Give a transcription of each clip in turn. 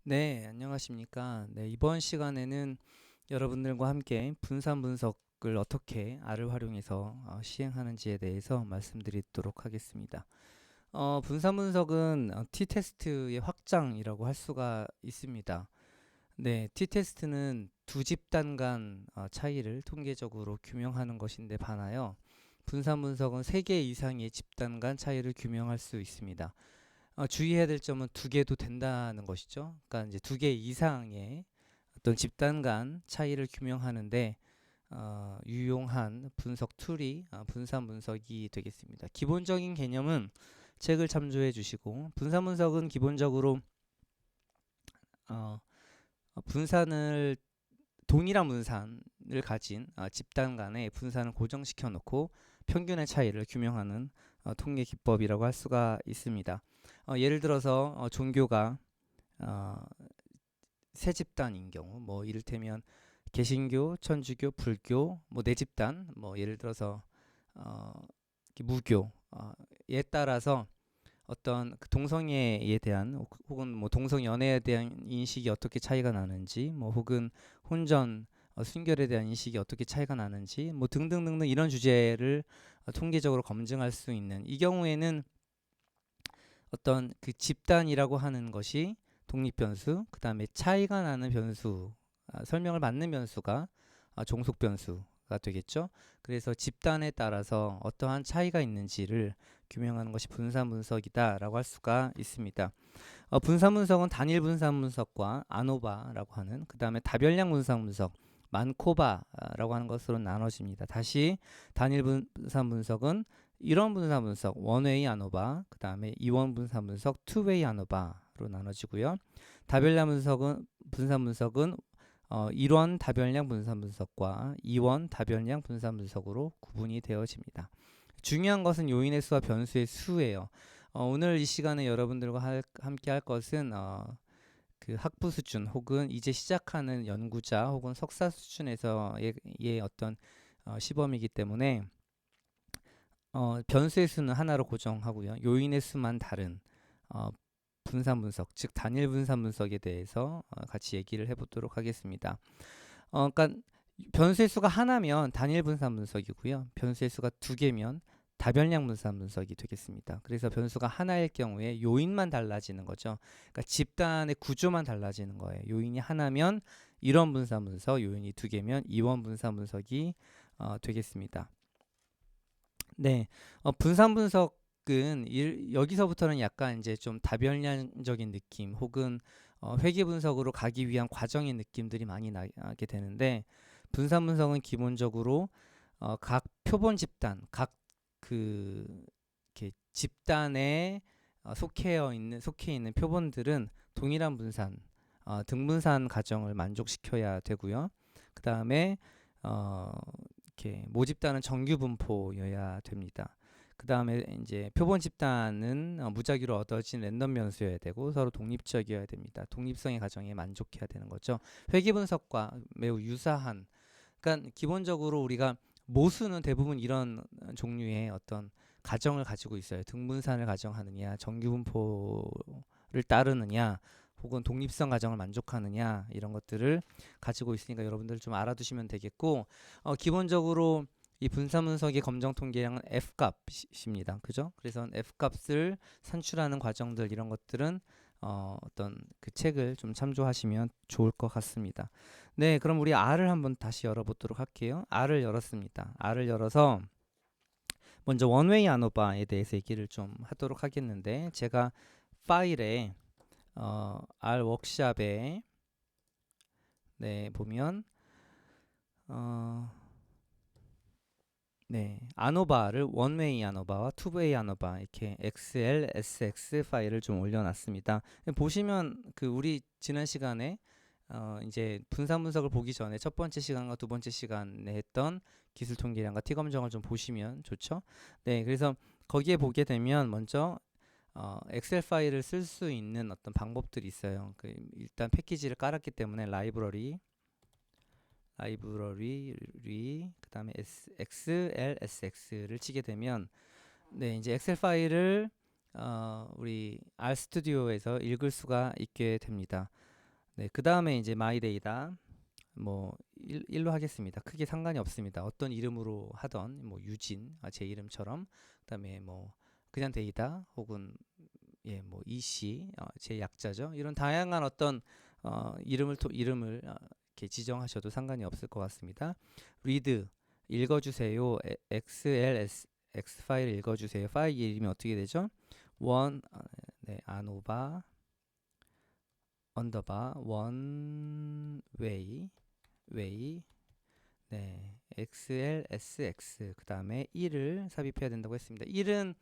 네, 안녕하십니까. 네, 이번 시간에는 여러분들과 함께 분산 분석을 어떻게 R을 활용해서 시행하는지에 대해서 말씀드리도록 하겠습니다. 분산 분석은 t-테스트의 확장이라고 할 수가 있습니다. 네, t-테스트는 두 집단 간 차이를 통계적으로 규명하는 것인데 반하여 분산 분석은 세 개 이상의 집단 간 차이를 규명할 수 있습니다. 주의해야 될 점은 두 개도 된다는 것이죠. 그러니까 이제 두 개 이상의 어떤 집단 간 차이를 규명하는데 유용한 분석 툴이 분산 분석이 되겠습니다. 기본적인 개념은 책을 참조해 주시고 분산 분석은 기본적으로 어, 분산을 동일한 분산을 가진 집단 간의 분산을 고정시켜 놓고 평균의 차이를 규명하는 통계 기법이라고 할 수가 있습니다. 예를 들어서 종교가 어, 세 집단인 경우, 뭐 이를테면 개신교, 천주교, 불교, 뭐 네 집단, 뭐 예를 들어서 어, 무교, 에 따라서 어떤 그 동성애에 대한 혹은 뭐 동성 연애에 대한 인식이 어떻게 차이가 나는지, 뭐 혹은 혼전 순결에 대한 인식이 어떻게 차이가 나는지, 뭐 등등등등 이런 주제를 통계적으로 검증할 수 있는 이 경우에는 어떤 그 집단이라고 하는 것이 독립 변수, 그 다음에 차이가 나는 변수, 설명을 받는 변수가 종속 변수가 되겠죠. 그래서 집단에 따라서 어떠한 차이가 있는지를 규명하는 것이 분산 분석이다라고 할 수가 있습니다. 분산 분석은 단일 분산 분석과 아노바라고 하는 그 다음에 다별량 분산 분석, 만코바라고 하는 것으로 나눠집니다. 다시 단일 분산 분석은 이원 분산 분석, 원웨이 아노바, 그 다음에 이원 분산 분석, 투웨이 아노바로 나눠지고요. 다별량 분산 분석은 일원 다별량 분산 분석과 이원 다별량 분산 분석으로 구분이 되어집니다. 중요한 것은 요인의 수와 변수의 수예요. 오늘 이 시간에 여러분들과 함께 할 것은 그 학부 수준 혹은 이제 시작하는 연구자 혹은 석사 수준에서의 어떤 시범이기 때문에 변수의 수는 하나로 고정하고요. 요인의 수만 다른 어, 분산 분석, 즉 단일 분산 분석에 대해서 같이 얘기를 해보도록 하겠습니다. 그러니까 변수의 수가 하나면 단일 분산 분석이고요. 변수의 수가 두 개면 다별량 분산 분석이 되겠습니다. 그래서 변수가 하나일 경우에 요인만 달라지는 거죠. 그러니까 집단의 구조만 달라지는 거예요. 요인이 하나면 일원 분산 분석, 요인이 두 개면 이원 분산 분석이 되겠습니다. 네, 분산 분석은 여기서부터는 약간 이제 좀 다별량적인 느낌 혹은 회계 분석으로 가기 위한 과정의 느낌들이 많이 나게 되는데 분산 분석은 기본적으로 각 표본 집단, 각 그 이렇게 집단에 속해 있는 표본들은 동일한 분산, 등분산 과정을 만족시켜야 되고요. 그 다음에 이렇게 모집단은 정규 분포여야 됩니다. 그 다음에 이제 표본 집단은 무작위로 얻어진 랜덤 변수여야 되고 서로 독립적이어야 됩니다. 독립성의 가정에 만족해야 되는 거죠. 회계 분석과 매우 유사한. 그러니까 기본적으로 우리가 모수는 대부분 이런 종류의 어떤 가정을 가지고 있어요. 등분산을 가정하느냐, 정규 분포를 따르느냐, 혹은 독립성 가정을 만족하느냐 이런 것들을 가지고 있으니까 여러분들 좀 알아두시면 되겠고 기본적으로 이 분산 분석의 검정 통계량은 F값입니다. 그죠? 그래서 F값을 산출하는 과정들 이런 것들은 어떤 그 책을 좀 참조하시면 좋을 것 같습니다. 네, 그럼 우리 R을 한번 다시 열어보도록 할게요. R을 열었습니다. R을 열어서 먼저 원웨이 아노바에 대해서 얘기를 좀 하도록 하겠는데 제가 파일에 R 워크샵에 네 보면 어, 네 아노바를 원웨이 아노바와 투웨이 아노바 이렇게 XLSX 파일을 좀 올려놨습니다. 보시면 그 우리 지난 시간에 이제 분산 분석을 보기 전에 첫 번째 시간과 두 번째 시간에 했던 기술 통계량과 T 검정을 좀 보시면 좋죠. 네, 그래서 거기에 보게 되면 먼저 엑셀 파일을 쓸 수 있는 어떤 방법들이 있어요. 일단 패키지를 깔았기 때문에 라이브러리 그다음에 XLSX를 치게 되면 네, 이제 엑셀 파일을 우리 R 스튜디오에서 읽을 수가 있게 됩니다. 네, 그 다음에 이제 my data 뭐 일로 하겠습니다. 크게 상관이 없습니다. 어떤 이름으로 하던 뭐 유진 제 이름처럼 그다음에 뭐 그냥 데이터 혹은 뭐 EC 제 약자죠. 이런 다양한 어떤 이름을 이렇게 지정하셔도 상관이 없을 것 같습니다. read 읽어주세요. X 파일 읽어주세요. 파일 이름이 어떻게 되죠? 아노바 언더바 원웨이 XLSX 그 다음에 1을 삽입해야 된다고 했습니다. 1은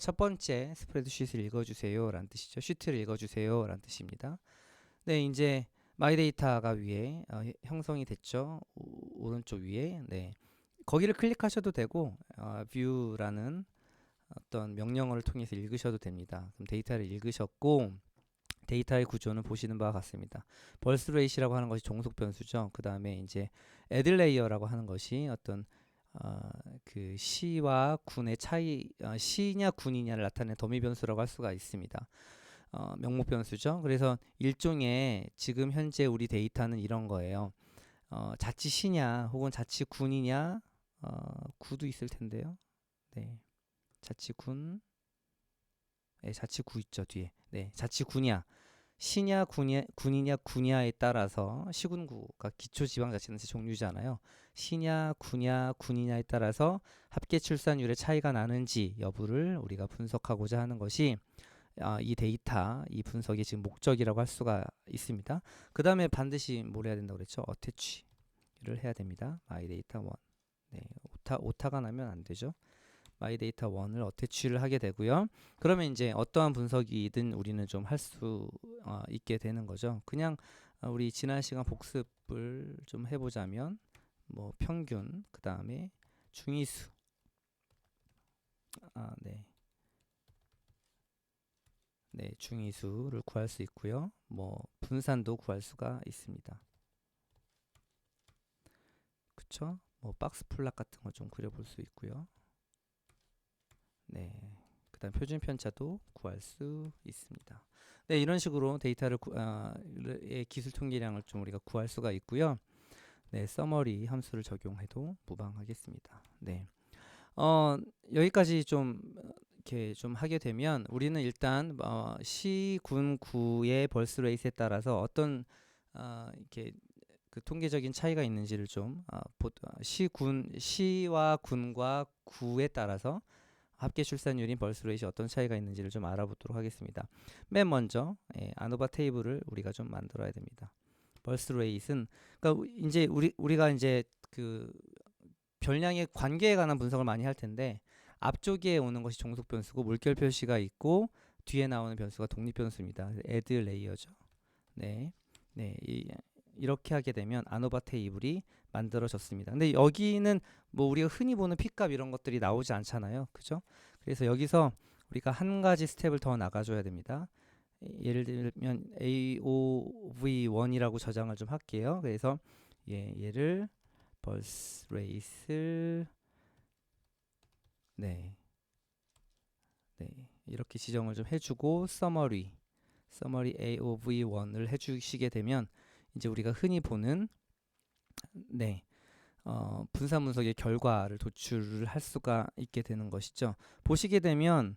첫 번째 스프레드शी트를 읽어주세요 라는 뜻이죠. 시트를 읽어주세요 라는 뜻입니다. 네, 이제 마이데이터가 위에 형성이 됐죠. 오른쪽 위에. 네, 거기를 클릭하셔도 되고 view라는 어떤 명령어를 통해서 읽으셔도 됩니다. 그럼 데이터를 읽으셨고 데이터의 구조는 보시는 바와 같습니다. 벌스 레이시라고 하는 것이 종속 변수죠. 그 다음에 이제 애드 레이어라고 하는 것이 어떤 그 시와 군의 차이, 시냐 군이냐를 나타내는 더미 변수라고 할 수가 있습니다. 명목 변수죠. 그래서 일종의 지금 현재 우리 데이터는 이런 거예요. 자치 시냐 혹은 자치 군이냐, 구도 있을 텐데요. 네, 자치 군, 자치 구 있죠 뒤에. 네, 자치 군이야. 시냐 군이냐 군이냐에 따라서 시군구가 기초지방자치단체 종류잖아요. 시냐 구냐 군이냐에 따라서 합계 출산율의 차이가 나는지 여부를 우리가 분석하고자 하는 것이 이 데이터, 이 분석의 지금 목적이라고 할 수가 있습니다. 그 다음에 반드시 뭘 해야 된다고 그랬죠? 어태치를 해야 됩니다. 마이데이터 1. 네, 오타가 나면 안 되죠. 마이데이터 1을 어태치를 하게 되고요. 그러면 이제 어떠한 분석이든 우리는 좀 할 수 있게 되는 거죠. 그냥 우리 지난 시간 복습을 좀 해보자면 뭐 평균, 그 다음에 중위수, 네, 중위수를 구할 수 있고요. 뭐 분산도 구할 수가 있습니다. 그쵸? 뭐 박스 플랫 같은 거 좀 그려볼 수 있고요. 네. 그다음 표준 편차도 구할 수 있습니다. 네, 이런 식으로 데이터를 기술 통계량을 좀 우리가 구할 수가 있고요. 네, 서머리 함수를 적용해도 무방하겠습니다. 네. 여기까지 좀 이렇게 좀 하게 되면 우리는 일단 시, 군, 구의 벌스 레이스에 따라서 어떤 이렇게 그 통계적인 차이가 있는지를 좀 시와 군과 구에 따라서 합계 출산율인 벌스 레이시 어떤 차이가 있는지를 좀 알아보도록 하겠습니다. 맨 먼저 아노바 테이블을 우리가 좀 만들어야 됩니다. 벌스 레이스는 그러니까 이제 우리가 이제 그 별량의 관계에 관한 분석을 많이 할 텐데 앞쪽에 오는 것이 종속 변수고 물결 표시가 있고 뒤에 나오는 변수가 독립 변수입니다. 애드 레이어죠. 네, 이렇게 하게 되면 아노바 테이블이 만들어졌습니다. 근데 여기는 뭐 우리가 흔히 보는 P값 이런 것들이 나오지 않잖아요. 그죠? 그래서 여기서 우리가 한 가지 스텝을 더 나가줘야 됩니다. 예를 들면 AOV1이라고 저장을 좀 할게요. 그래서 얘를 벌스 레이스 네, 이렇게 지정을 좀 해주고 서머리 AOV1을 해주시게 되면 이제 우리가 흔히 보는 분산 분석의 결과를 도출을 할 수가 있게 되는 것이죠. 보시게 되면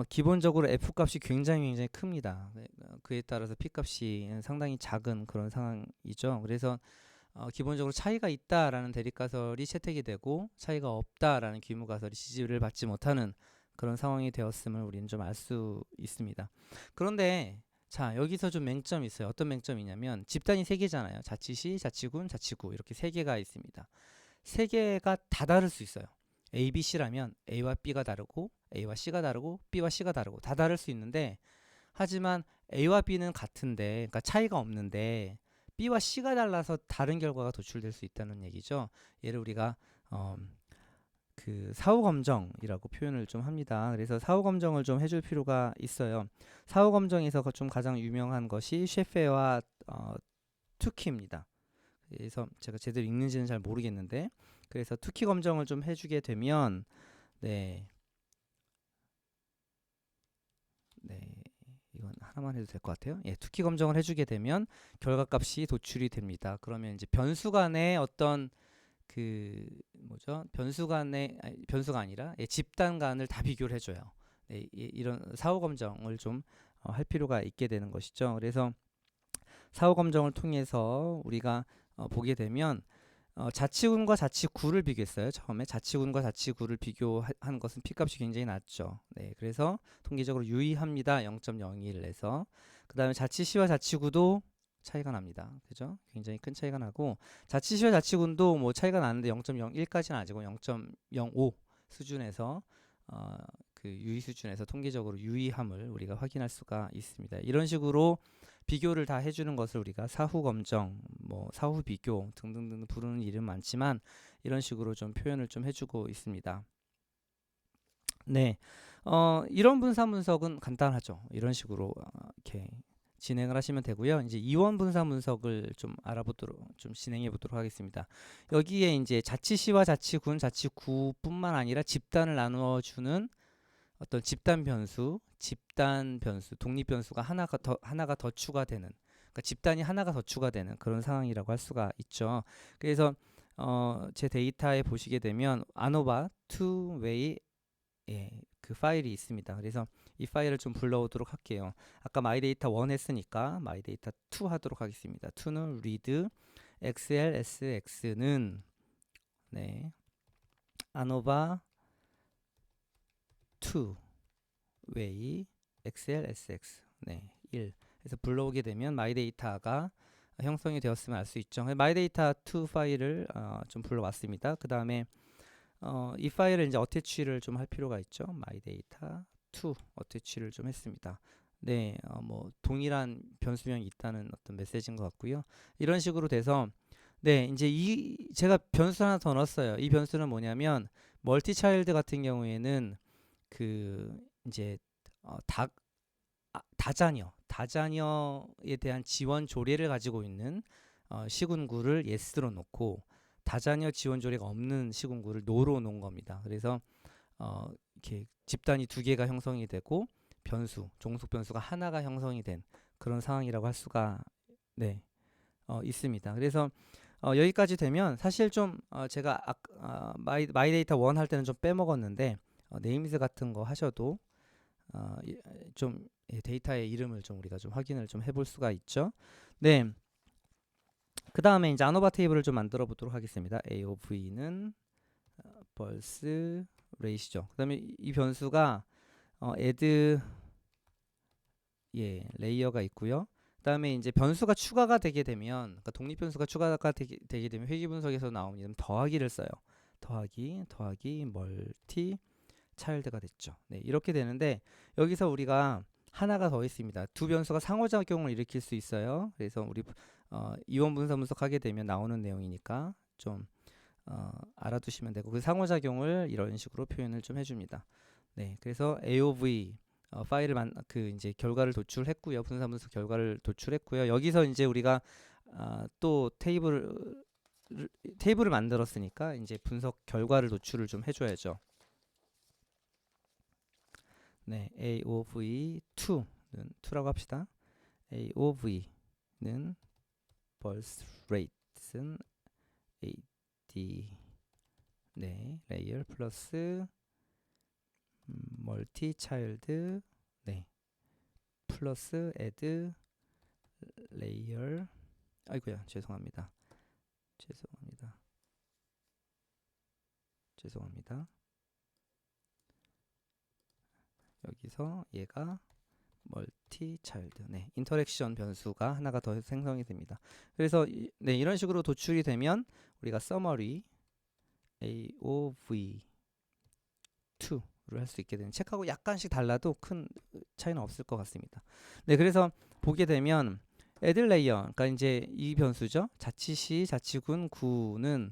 기본적으로 F 값이 굉장히 큽니다. 그에 따라서 P 값이 상당히 작은 그런 상황이죠. 그래서 기본적으로 차이가 있다라는 대립가설이 채택이 되고 차이가 없다라는 귀무가설이 지지를 받지 못하는 그런 상황이 되었음을 우리는 좀 알 수 있습니다. 그런데 자, 여기서 좀 맹점이 있어요. 어떤 맹점이냐면 집단이 3개잖아요. 자치시, 자치군, 자치구 이렇게 3개가 있습니다. 3개가 다 다를 수 있어요. A, B, C라면 A와 B가 다르고 A와 C가 다르고 B와 C가 다르고 다 다를 수 있는데 하지만 A와 B는 같은데 그러니까 차이가 없는데 B와 C가 달라서 다른 결과가 도출될 수 있다는 얘기죠. 얘를 우리가 그 사후검정이라고 표현을 좀 합니다. 그래서 사후검정을 좀 해줄 필요가 있어요. 사후검정에서 좀 가장 유명한 것이 셰페와 투키입니다. 그래서 제가 제대로 읽는지는 잘 모르겠는데 그래서 투키 검정을 좀 해주게 되면 이건 하나만 해도 될 것 같아요. 예, 투키 검정을 해주게 되면 결과값이 도출이 됩니다. 그러면 이제 변수 간의 어떤 그 뭐죠? 변수가 아니라 예, 집단 간을 다 비교를 해줘요. 네, 이런 사후 검정을 좀 할 필요가 있게 되는 것이죠. 그래서 사후 검정을 통해서 우리가 보게 되면 자치군과 자치구를 비교했어요. 처음에 자치군과 자치구를 비교한 것은 P값이 굉장히 낮죠. 네, 그래서 통계적으로 유의합니다. 0.01에서 그 다음에 자치시와 자치구도 차이가 납니다. 그죠? 굉장히 큰 차이가 나고 자치시와 자치군도 뭐 차이가 나는데 0.01까지는 아니고 0.05 수준에서 그 유의 수준에서 통계적으로 유의함을 우리가 확인할 수가 있습니다. 이런 식으로 비교를 다 해주는 것을 우리가 사후 검정, 뭐 사후 비교 등등등 부르는 이름 많지만 이런 식으로 좀 표현을 좀 해주고 있습니다. 네, 이런 분산 분석은 간단하죠. 이런 식으로 이렇게 진행을 하시면 되고요. 이제 이원 분산 분석을 좀 알아보도록 좀 진행해 보도록 하겠습니다. 여기에 이제 자치시와 자치군, 자치구뿐만 아니라 집단을 나누어 주는 어떤 집단 변수, 독립 변수가 하나가 더 추가되는, 그러니까 집단이 하나가 더 추가되는 그런 상황이라고 할 수가 있죠. 그래서 제 데이터에 보시게 되면 아노바 two-way 그 파일이 있습니다. 그래서 이 파일을 좀 불러오도록 할게요. 아까 마이데이터 1 했으니까 마이데이터 2 하도록 하겠습니다. 2는 read xlsx는 네, 아노바 2 way xlsx 네, 1 그래서 불러오게 되면 마이데이터가 형성이 되었으면 알 수 있죠. 마이데이터 2 파일을 좀 불러왔습니다. 그 다음에 이 파일을 이제 어태치를 좀 할 필요가 있죠. 마이데이터 2 어태치를 좀 했습니다. 네, 뭐 동일한 변수명이 있다는 어떤 메시지인 것 같고요. 이런 식으로 돼서 네, 이제 제가 변수 하나 더 넣었어요. 이 변수는 뭐냐면 멀티 차일드 같은 경우에는 그 이제 다자녀에 대한 지원 조례를 가지고 있는 시군구를 yes로 놓고 다자녀 지원 조례가 없는 시군구를 no로 놓은 겁니다. 그래서 이렇게 집단이 두 개가 형성이 되고 종속 변수가 하나가 형성이 된 그런 상황이라고 할 수가 네, 있습니다. 그래서 여기까지 되면 사실 좀 제가 마이데이터 1 할 때는 좀 빼먹었는데 네임즈 같은 거 하셔도 좀 데이터의 이름을 좀 우리가 좀 확인을 좀 해볼 수가 있죠. 네. 그 다음에 이제 아노바 테이블을 좀 만들어 보도록 하겠습니다. AOV는 벌스 레이시죠. 그 다음에 이 변수가 add 레이어가 있고요. 그 다음에 이제 변수가 추가가 되게 되면 그러니까 독립 변수가 추가가 되게 되면 회귀 분석에서 나오는 이름 더하기를 써요. 더하기 멀티 차일드가 됐죠. 네, 이렇게 되는데 여기서 우리가 하나가 더 있습니다. 두 변수가 상호작용을 일으킬 수 있어요. 그래서 우리 이원 분산 분석하게 되면 나오는 내용이니까 좀 알아두시면 되고 그 상호작용을 이런 식으로 표현을 좀 해줍니다. 네, 그래서 AOV 파일을 이제 결과를 도출했고요. 분산 분석 결과를 도출했고요. 여기서 이제 우리가 또 테이블을 만들었으니까 이제 분석 결과를 도출을 좀 해줘야죠. 네, AOV2는 2라고 합시다. AOV는 birth rate는 AD 네, 레이어 플러스 멀티 차일드 네, 플러스 add 레이어 아이고야 죄송합니다. 여기서 얘가 멀티 차일드 네, 인터랙션 변수가 하나가 더 생성이 됩니다. 그래서 네, 이런 식으로 도출이 되면 우리가 서머리 AOV2를 할 수 있게 되는 책하고 약간씩 달라도 큰 차이는 없을 것 같습니다. 네, 그래서 보게 되면 add 레이어 그러니까 이제 이 변수죠. 자치시, 자치군, 구는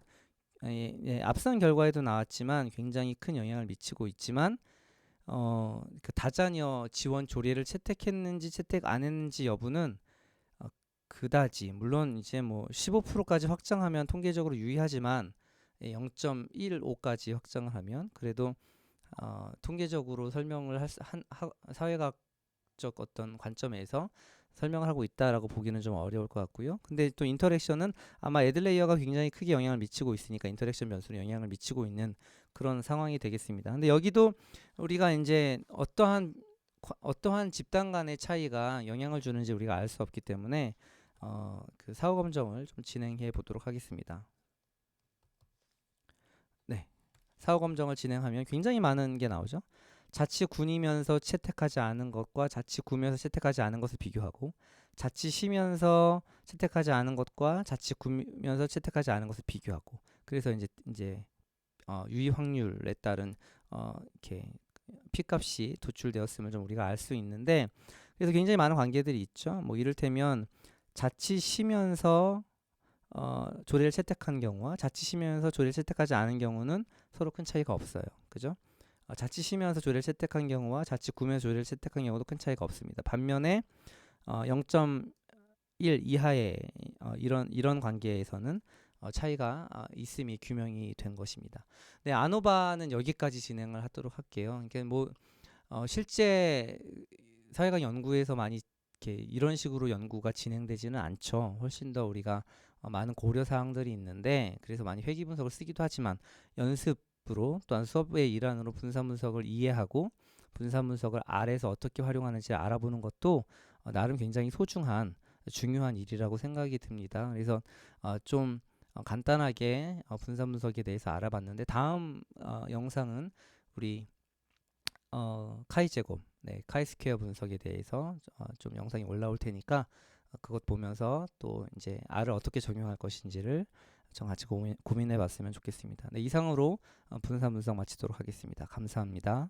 앞선 결과에도 나왔지만 굉장히 큰 영향을 미치고 있지만 그 다자녀 지원 조례를 채택했는지 채택 안 했는지 여부는 그다지 물론 이제 뭐 15%까지 확장하면 통계적으로 유의하지만 0.15까지 확장을 하면 그래도 통계적으로 설명을 사회가 과학적 어떤 관점에서 설명을 하고 있다라고 보기는 좀 어려울 것 같고요. 근데 또 인터랙션은 아마 애들레이어가 굉장히 크게 영향을 미치고 있으니까 인터랙션 변수로 영향을 미치고 있는 그런 상황이 되겠습니다. 근데 여기도 우리가 이제 어떠한 집단 간의 차이가 영향을 주는지 우리가 알 수 없기 때문에 그 사후 검정을 좀 진행해 보도록 하겠습니다. 네, 사후 검정을 진행하면 굉장히 많은 게 나오죠. 자칫 군이면서 채택하지 않은 것과 자칫 구면서 채택하지 않은 것을 비교하고, 자칫 쉬면서 채택하지 않은 것과 자칫 구면서 채택하지 않은 것을 비교하고, 그래서 이제 유의 확률에 따른 이렇게 P값이 도출되었음을 좀 우리가 알 수 있는데, 그래서 굉장히 많은 관계들이 있죠. 뭐 이를테면 자칫 쉬면서 조례를 채택한 경우와 자칫 쉬면서 조례를 채택하지 않은 경우는 서로 큰 차이가 없어요. 그죠? 자칫 쉬면서 조례를 채택한 경우와 자칫 구면서 조례를 채택한 경우도 큰 차이가 없습니다. 반면에 0.1 이하의 이런 관계에서는 차이가 있음이 규명이 된 것입니다. 네, 아노바는 여기까지 진행을 하도록 할게요. 그러니까 뭐 실제 사회학 연구에서 많이 이렇게 이런 식으로 연구가 진행되지는 않죠. 훨씬 더 우리가 많은 고려 사항들이 있는데, 그래서 많이 회귀 분석을 쓰기도 하지만 연습으로 또한 수업의 일환으로 분산 분석을 이해하고 분산 분석을 R에서 어떻게 활용하는지 알아보는 것도 나름 굉장히 소중한 중요한 일이라고 생각이 듭니다. 그래서 좀 간단하게 분산 분석에 대해서 알아봤는데, 다음 영상은 우리 카이 제곱, 네, 카이 스퀘어 분석에 대해서 좀 영상이 올라올 테니까 그것 보면서 또 이제 R을 어떻게 적용할 것인지를 좀 같이 고민해 봤으면 좋겠습니다. 네, 이상으로 분산 분석 마치도록 하겠습니다. 감사합니다.